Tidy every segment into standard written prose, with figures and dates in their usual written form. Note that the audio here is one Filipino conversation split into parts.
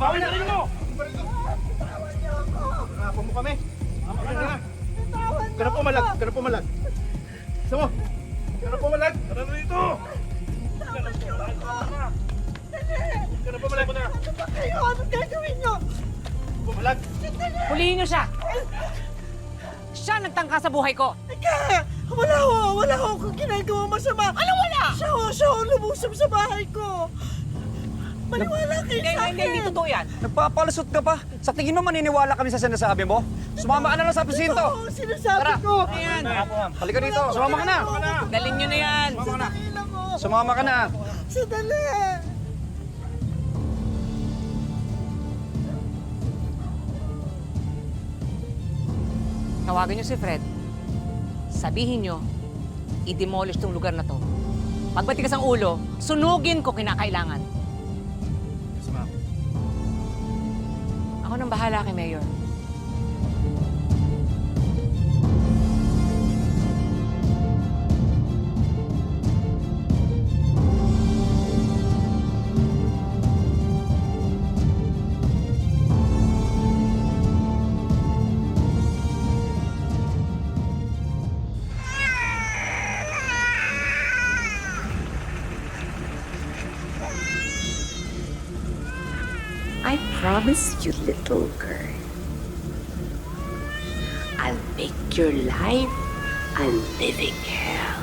Bawi na rin mo! Hanapan mo kami. Ganap pumalag! Ganap pumalag! Isa mo! Ganap pumalag! Tara na dito! Ganap pumalag! Ganap pumalag mo na! Ano ba kayo? Anong gagawin nyo? Pumalag! Hulihin niyo siya! Siya nagtangka sa buhay ko! Teka! Wala ho akong ginagawa masama. Ano wala? Siya ho lumusog sa bahay ko. Maniwala kayo sa akin. Hindi totoo yan. Nagpapalusot ka pa. Sa tingin mo maniniwala kami sa sinasabi mo? Sumama ka na lang sa presinto. Ito ang sinasabi ko. Ayan. Halika dito. Sumama ka na. Dalhin niyo na yan. Sandali lang ho. Sumama ka na. Sandali. Tawagan niyo si Fred. Sabihin niyo, i-demolish tong lugar na to. Pagbatigas ang ulo, sunugin ko kinakailangan. Yes, ma'am. Ako nang bahala kay Mayor. I promise you, little girl, I'll make your life a living hell.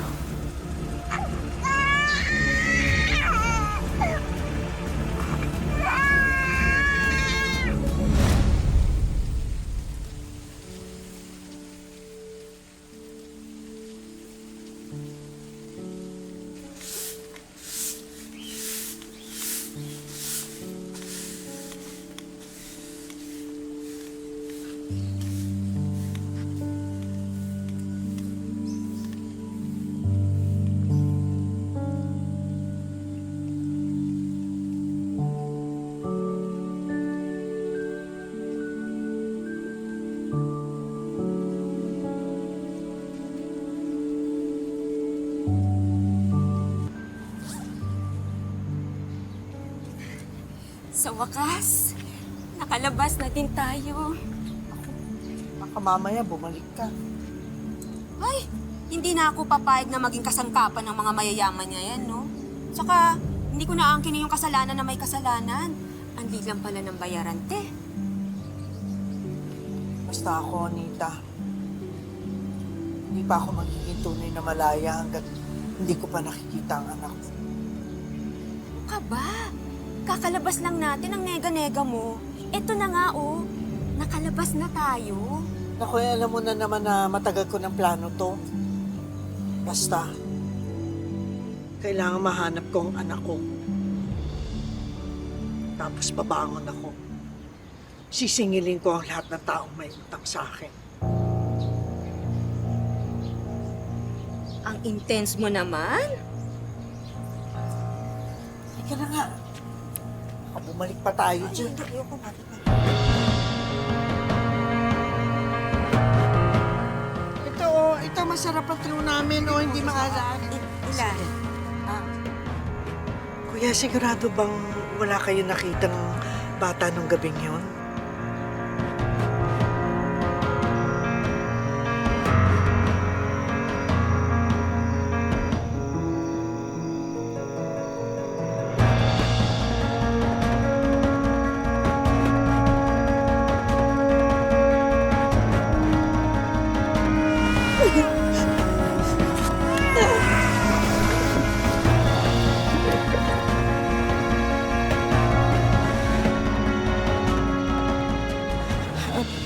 Sa wakas, nakalabas na din tayo. Baka mamaya bumalik ka. Ay, hindi na ako papayag na maging kasangkapan ng mga mayayaman niya yan, no? Saka, hindi ko naangkin yung kasalanan na may kasalanan. Ang lang pala ng bayaran, te. Basta ako, Anita. Hindi pa ako magiging tunay na malaya hanggat hindi ko pa nakikita ang anak ko. Ano ka ba? Kakalabas lang natin ang nega-nega mo. Eto na nga, oh. Nakalabas na tayo. Naku, alam mo na naman na matagal ko ng plano to. Basta, kailangan mahanap ko ang anak ko. Tapos babangon ako. Sisingilin ko ang lahat ng taong may utang sa akin. Ang intense mo naman. Halika na nga. Baka bumalik pa tayo dyan. Ito masarap ang tulo namin o hindi maalat. Ilan? Kuya, sigurado bang wala kayo nakitang bata nung gabing yun?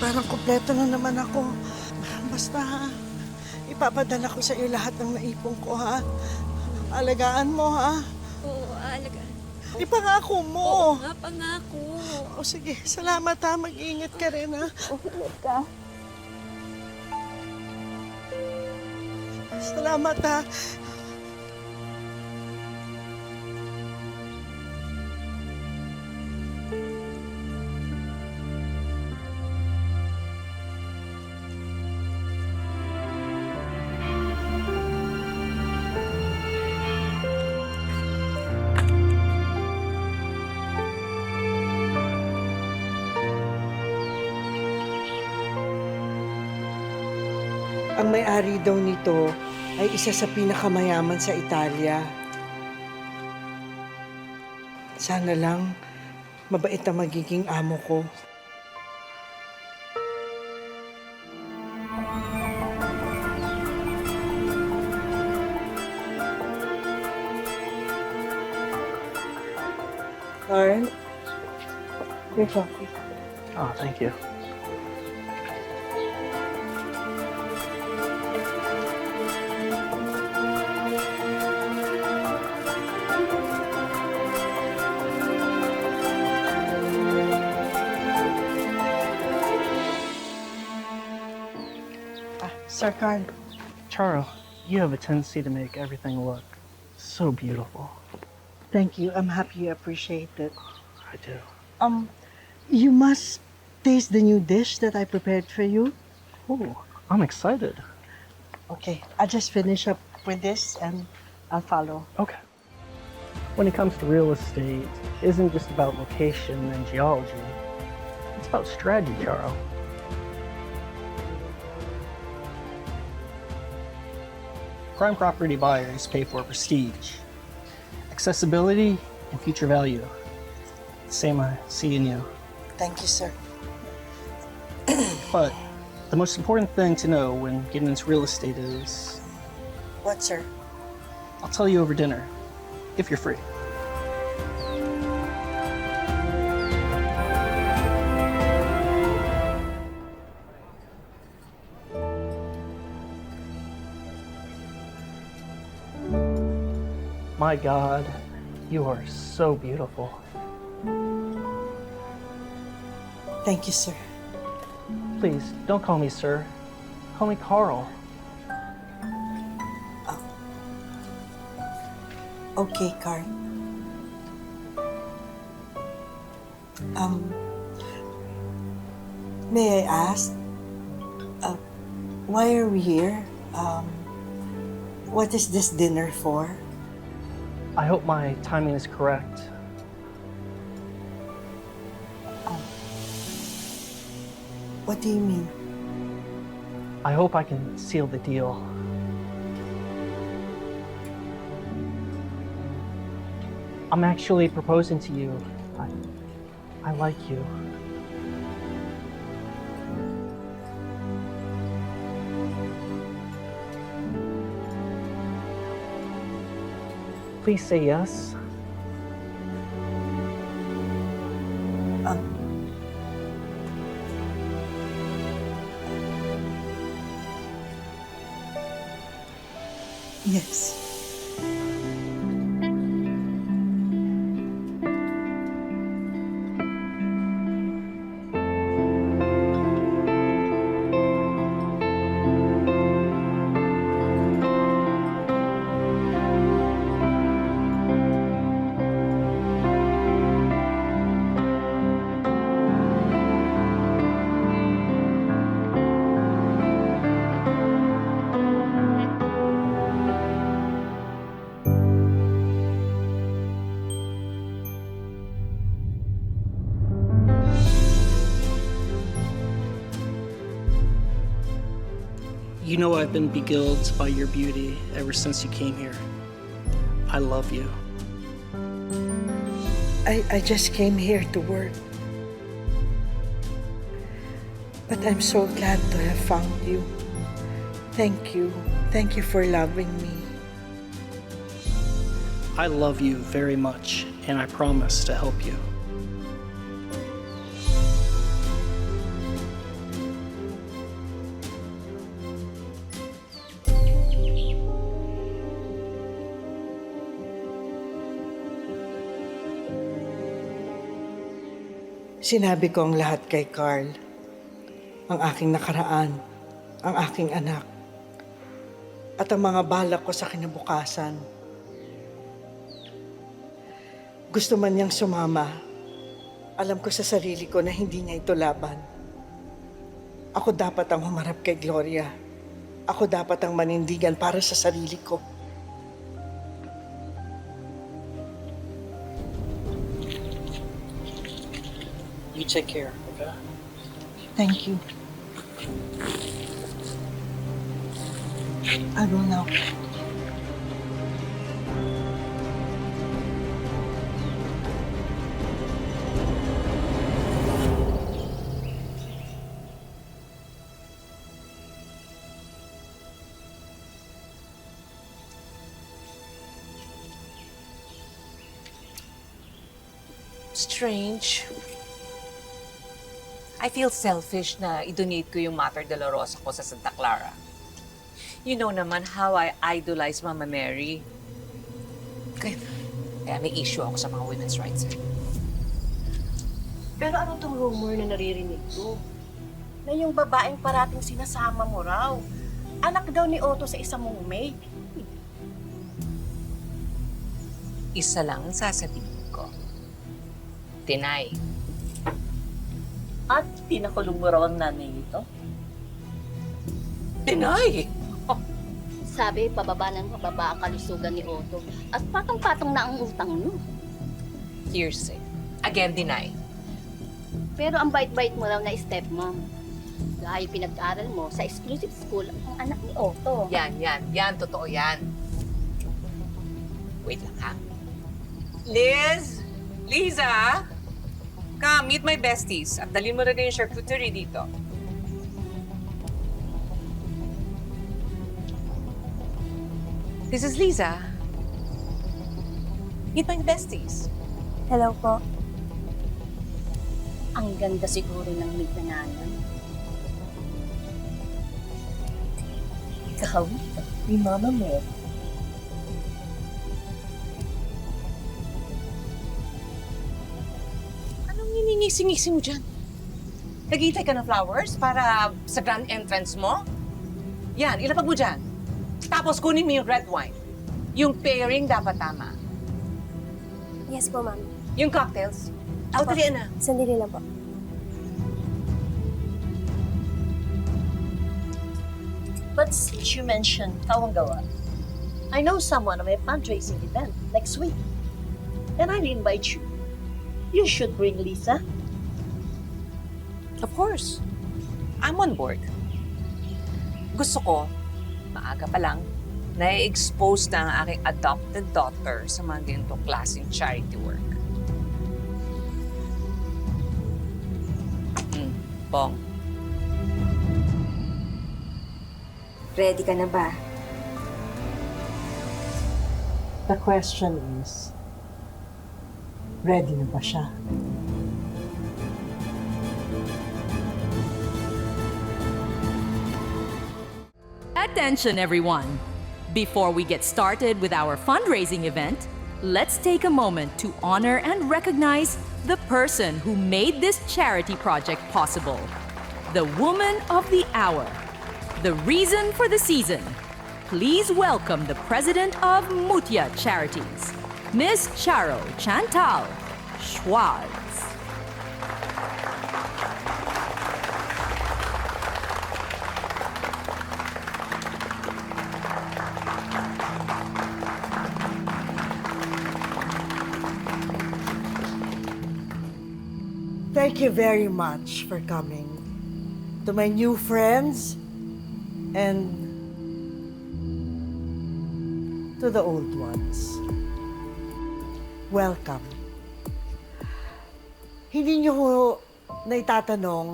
Parang kompleto na naman ako. Basta, ipapadala ko sa iyo lahat ng naipon ko, ha? Alagaan mo, ha? Oo, alagaan. Ipangako mo. Nga, pangako. O sige, salamat ha. Mag-iingat ka rin, ha? Ulit ka. Salamat ha. Ang may-ari daw nito ay isa sa pinakamayaman sa Italia. Sana lang mabait ang magiging amo ko. Carl, your coffee. Oh, thank you. Sir Carl. Charo, you have a tendency to make everything look so beautiful. Thank you. I'm happy you appreciate it. I do. You must taste the new dish that I prepared for you. Oh, I'm excited. Okay, I'll just finish up with this and I'll follow. Okay. When it comes to real estate, it isn't just about location and geology. It's about strategy, Charo. Prime property buyers pay for prestige, accessibility, and future value. Same I see in you. Thank you, sir. But the most important thing to know when getting into real estate is, What, sir? I'll tell you over dinner, if you're free. My God, you are so beautiful. Thank you, sir. Please, don't call me sir. Call me Carl. Okay, Carl. May I ask, why are we here? What is this dinner for? I hope my timing is correct. What do you mean? I hope I can seal the deal. I'm actually proposing to you. I like you. Please say yes. Yes. You know I've been beguiled by your beauty ever since you came here. I love you. I just came here to work. But I'm so glad to have found you. Thank you. Thank you for loving me. I love you very much, and I promise to help you. Sinabi ko ang lahat kay Carl. Ang aking nakaraan, ang aking anak, at ang mga balak ko sa kinabukasan. Gusto man niyang sumama, alam ko sa sarili ko na hindi niya ito laban. Ako dapat ang humarap kay Gloria. Ako dapat ang manindigan para sa sarili ko. You take care, okay? Thank you. I'll go now. Strange. I feel selfish na i-donate ko yung Mater de la Rosa ko sa Santa Clara. You know naman how I idolize Mama Mary. Kaya may issue ako sa mga women's rights. Pero ano tong rumor na naririnig ko? Na yung babaeng parating sinasama mo raw, anak daw ni Otto sa isang mong maid. Isa lang ang sasabihin ko. Deny. At pinakulong mo raw ang nanay nito? Deny! Sabi, pababa ng pababa ang kalusugan ni Otto. At patong-patong na ang utang niyo. Hearsay. Again, deny. Pero ang bait-bait mo raw na stepmom. Dahil pinag-aral mo sa exclusive school ang anak ni Otto. Yan. Totoo yan. Wait lang, ha? Liz! Liza! Come, meet my besties. At dalhin mo rin yung charcuterie dito. This is Liza. Meet my besties. Hello po. Ang ganda siguro ng maid na nanay. Kahawig ka ni Mama Mary. Anong niningisi-ngisi mo dyan? Naghihintay ka ng flowers para sa grand entrance mo? Yan, ilapag mo dyan. Tapos kunin mo yung red wine. Yung pairing dapat tama. Yes po, ma'am. Yung cocktails. Apo. Dalian na. Sandali lang po. But since you mentioned Kawanggawa, I know someone on my fundraising event next week. And I'll invite you. You should bring Lisa. Of course. I'm on board. Gusto ko, maaga pa lang, na-expose na ang aking adopted daughter sa mga ganitong klaseng charity work. Bong. Ready ka na ba? The question is, ready na ba siya? Attention, everyone! Before we get started with our fundraising event, let's take a moment to honor and recognize the person who made this charity project possible. The woman of the hour. The reason for the season. Please welcome the president of Mutia Charities, Miss Charo Chantal Schwartz. Thank you very much for coming. To my new friends and to the old ones. Welcome. Hindi niyo ho naitatanong,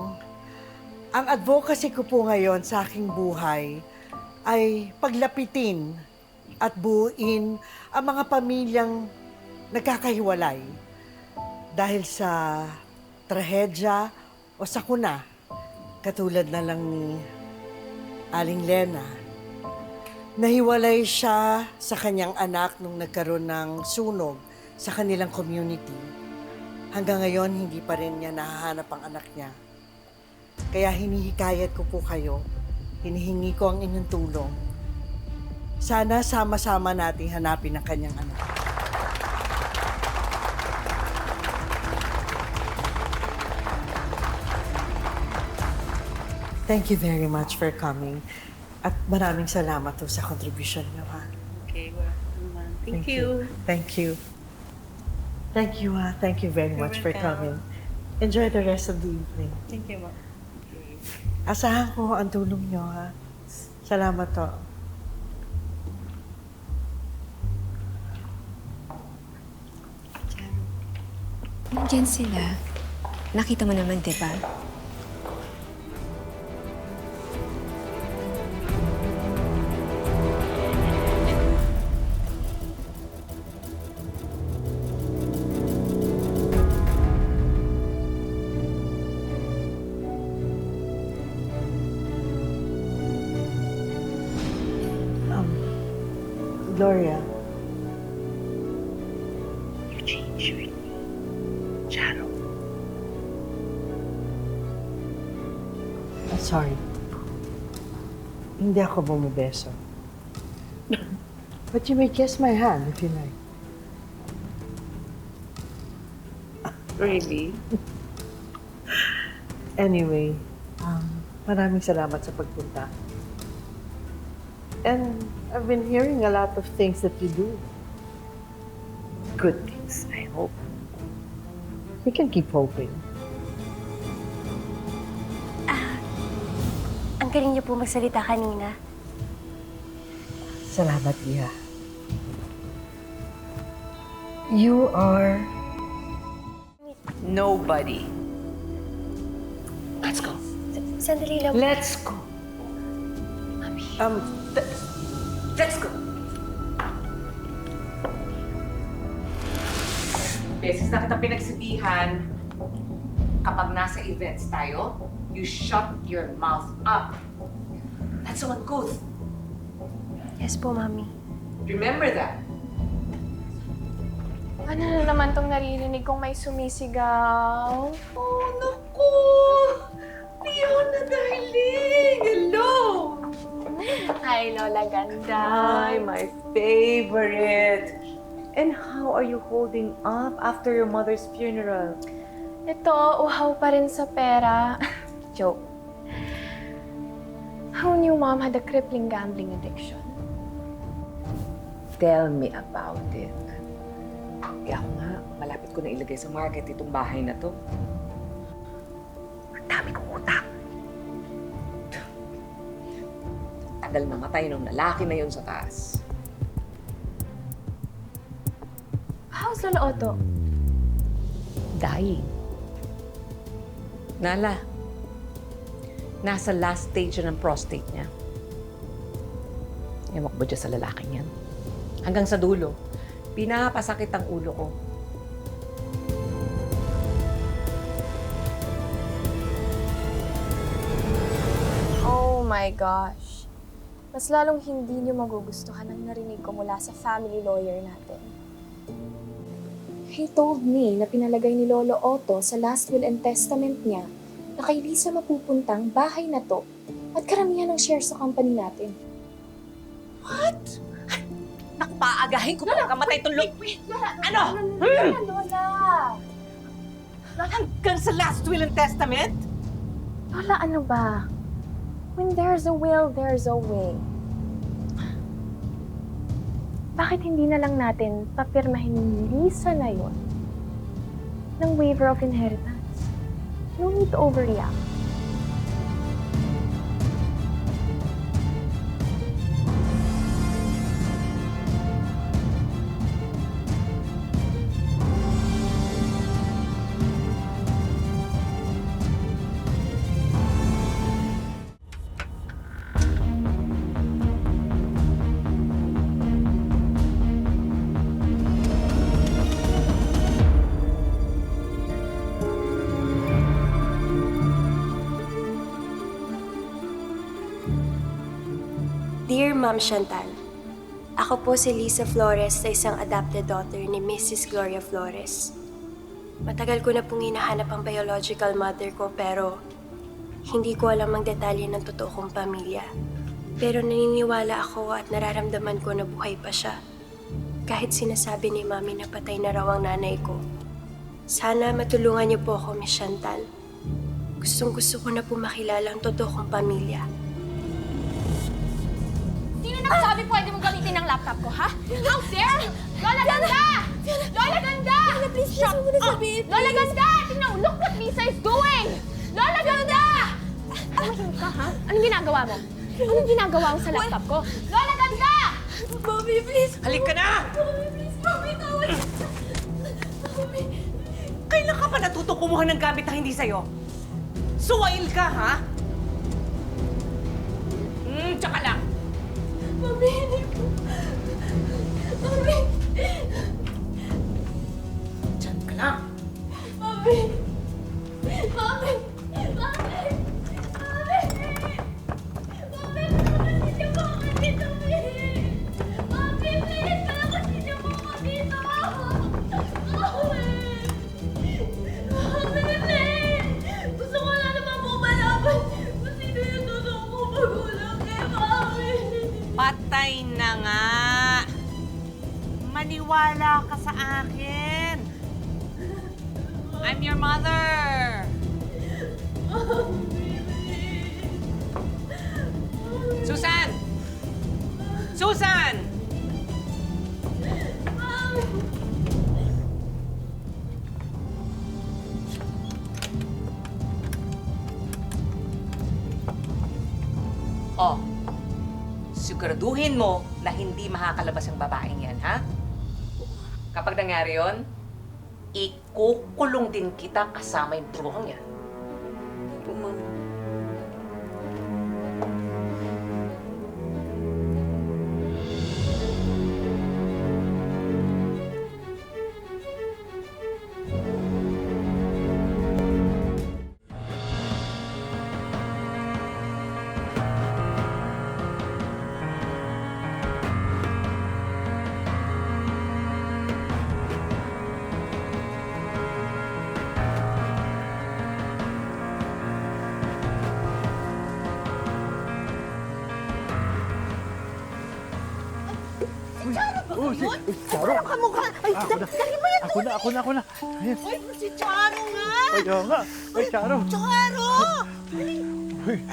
ang advocacy ko po ngayon sa aking buhay ay paglapitin at buuin ang mga pamilyang nagkakahiwalay dahil sa trahedya o sakuna, katulad na lang ni Aling Lena. Nahiwalay siya sa kanyang anak nung nagkaroon ng sunog sa kanilang community. Hanggang ngayon, hindi pa rin niya nahahanap ang anak niya. Kaya hinihikayat ko po kayo, hinihingi ko ang inyong tulong. Sana sama-sama nating hanapin ang kanyang anak. Thank you very much for coming. At maraming salamat po sa contribution niyo, ha? Okay, well, thank you. Thank you. Thank you, ha? Thank you very much for coming. Enjoy the rest of the evening. Thank you, Ma'am. Asahan ko ang tulong niyo, ha? Salamat to. Nandiyan sila. Nakita mo naman, di ba? Gloria, You changed with me. Shadow. I'm sorry. Hindi ako bumibeso. But you may kiss my hand if you like. Really? Anyway, maraming salamat sa pagpunta. And I've been hearing a lot of things that you do. Good things, I hope. We can keep hoping. Ang galing niyo po magsalita kanina. Salamat, Iha. You are... Nobody. Let's go. Sandali lang. Let's go. Let's go. Beses na kita pinagsabihan, kapag nasa events tayo, you shut your mouth up. That's so uncouth. Yes po, Mami. Remember that. Ano na naman tong naririnig kong may sumisigaw? Oh, naku! Leona, darling! Hello! Hi, Lola Ganda. Hi, my favorite. And how are you holding up after your mother's funeral? Ito, uhaw pa rin sa pera. Joke. Who knew Mom had a crippling gambling addiction? Tell me about it. Kaya ako nga, malapit ko na ilagay sa market itong bahay na to. Ang dami kong utang. Tagal namatay ng lalaki na yun sa taas. How's Lola Otto? Dying. Nala, nasa last stage na ng prostate niya. Ewan ko ba dyan sa lalaking yan? Hanggang sa dulo, pinapasakit ang ulo ko. Oh my gosh. Mas lalong hindi niyo magugustuhan ang narinig ko mula sa family lawyer natin. He told me na pinalagay ni Lolo Otto sa last will and testament niya na kay Lisa mapupuntang bahay na to at karamihan ng shares sa company natin. What? Naku, paagahin ko pa kamatay itong Ano? Lola! Hanggang sa last will and testament? Lola, ano ba? When there's a will, there's a way. Bakit hindi na lang natin papirmahin ni Lisa na yun ng waiver of inheritance? No need to overreact. Dear Ma'am Chantal, ako po si Lisa Flores na isang adopted daughter ni Mrs. Gloria Flores. Matagal ko na pong hinahanap ang biological mother ko pero hindi ko alam ang detalye ng totoo kong pamilya. Pero naniniwala ako at nararamdaman ko na buhay pa siya. Kahit sinasabi ni Mami na patay na raw ang nanay ko. Sana matulungan niyo po ako, Miss Chantal. Gustong-gusto ko na po makilala ang totoo kong pamilya. Sino nagsabi pwede mong gamitin ang laptop ko, ha? How dare you? Lola Ganda! Lola Ganda! Lola, please, huwag mo na sabihin, Lola Ganda! Tingnan mo, look what Lisa is doing! Lola Ganda! Tumahimik ka, ha? Anong ginagawa mo? Anong ginagawa mo sa laptop ko? Lola Ganda! Mommy, please! Halika na! Mommy, please! Mommy, tawad! Mommy! Kailan ka pa natuto kumuha ng gamit na hindi sa'yo? Suwail ka, ha? Tsaka lang. Mami, hindi po. Mami! Diyan ka lang. Mami! Mami! Mami! Mami! Mami, palakasin niyo po ako dito, Mami! Mami, please! Palakasin niyo po ako dito! Mami! Mami, please! Gusto ko na naman po malaman kung sino yung totoo kong magulang kay Mami! Patay na nga. Maniwala ka sa akin. I'm your mother. Susan! Susan! Oh, siguraduhin mo na hindi makakalabas ang babaeng yan, ha? Kapag nangyari yon, ikukulong din kita kasama yung truhong yan. Oh, si Charo. Ano ka mukha? Ay, dali mo yan. Ako na. Ayan. Ay, si Charo nga! Ay, oo nga. Ay, Charo. Charo!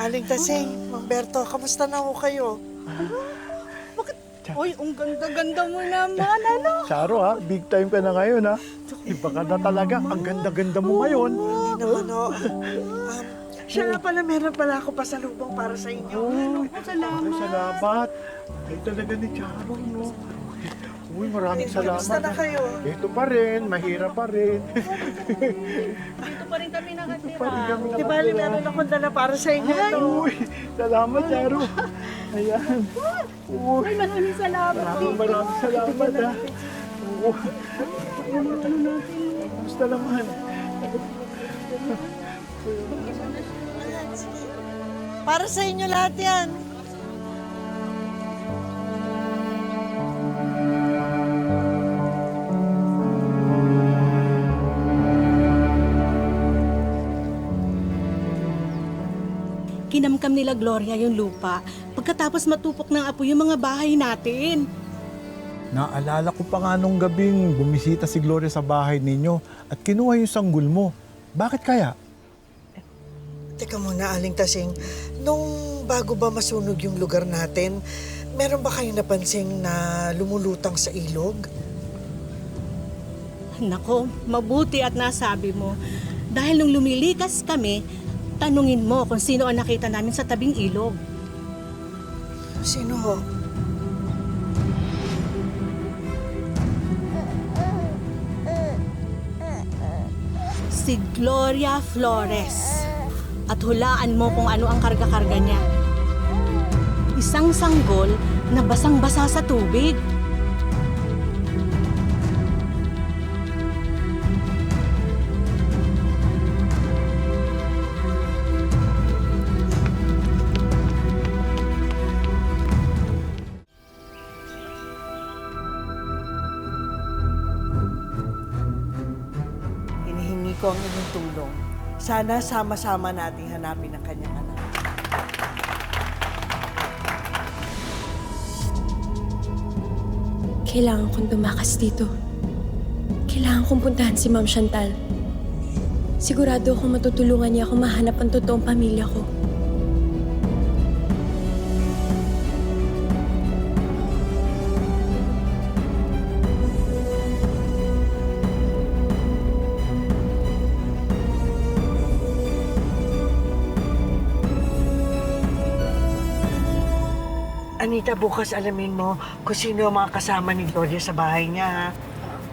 Aling Tasing, Mamberto, kamusta na ho kayo? Bakit? Uy, ang ganda-ganda mo naman, ano? Charo ha, big time ka na ngayon ha. Iba ka na talaga. Ang ganda-ganda mo ngayon. Hindi naman ho. Siya nga pala, meron pala ako pasalubong para sa inyo. Salamat. Ay, salamat. Ay, talaga ni Charo, no? Uy, maraming salamat. Kamusta na kayo? Ito pa rin, mahirap pa rin. Dito pa rin kami nakatira. Di bali, meron akong dala para sa inyo ito. Uy, salamat, Charo. Ayan. Uy, Maraming salamat. maraming salamat, ha. Oo. Kamusta naman? Para sa inyo lahat yan. Kinamkam nila Gloria yung lupa pagkatapos matupok ng apoy yung mga bahay natin. Naalala ko pa nga nung gabing bumisita si Gloria sa bahay ninyo at kinuha yung sanggol mo. Bakit kaya? Teka muna, Aling Tasing. Nung bago ba masunog yung lugar natin, meron ba kayong napansing na lumulutang sa ilog? Nako, mabuti at nasabi mo. Dahil nung lumilikas kami, tanungin mo kung sino ang nakita namin sa tabing ilog. Sino ho? Si Gloria Flores. At hulaan mo kung ano ang karga-karga niya. Isang sanggol na basang-basa sa tubig. Hinihingi ko ang inyong tulong. Sana sama-sama nating hanapin ang kanyang anak. Kailangan kong tumakas dito. Kailangan kong puntahan si Ma'am Chantal. Sigurado akong matutulungan niya ako mahanap ang totoong pamilya ko. Anita, bukas alamin mo kung sino ang mga kasama ni Gloria sa bahay niya.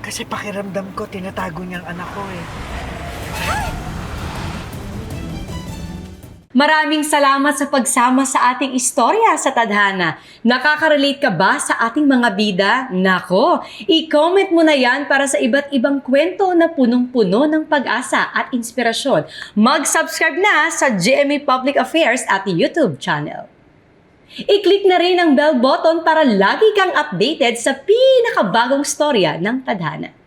Kasi pakiramdam ko, tinatago niya ang anak ko eh. Maraming salamat sa pagsama sa ating istorya sa Tadhana. Nakaka-relate ka ba sa ating mga bida? Nako, i-comment mo na yan para sa iba't ibang kwento na punong-puno ng pag-asa at inspirasyon. Mag-subscribe na sa GMA Public Affairs at YouTube channel. I-click na rin ang bell button para lagi kang updated sa pinakabagong storya ng Tadhana.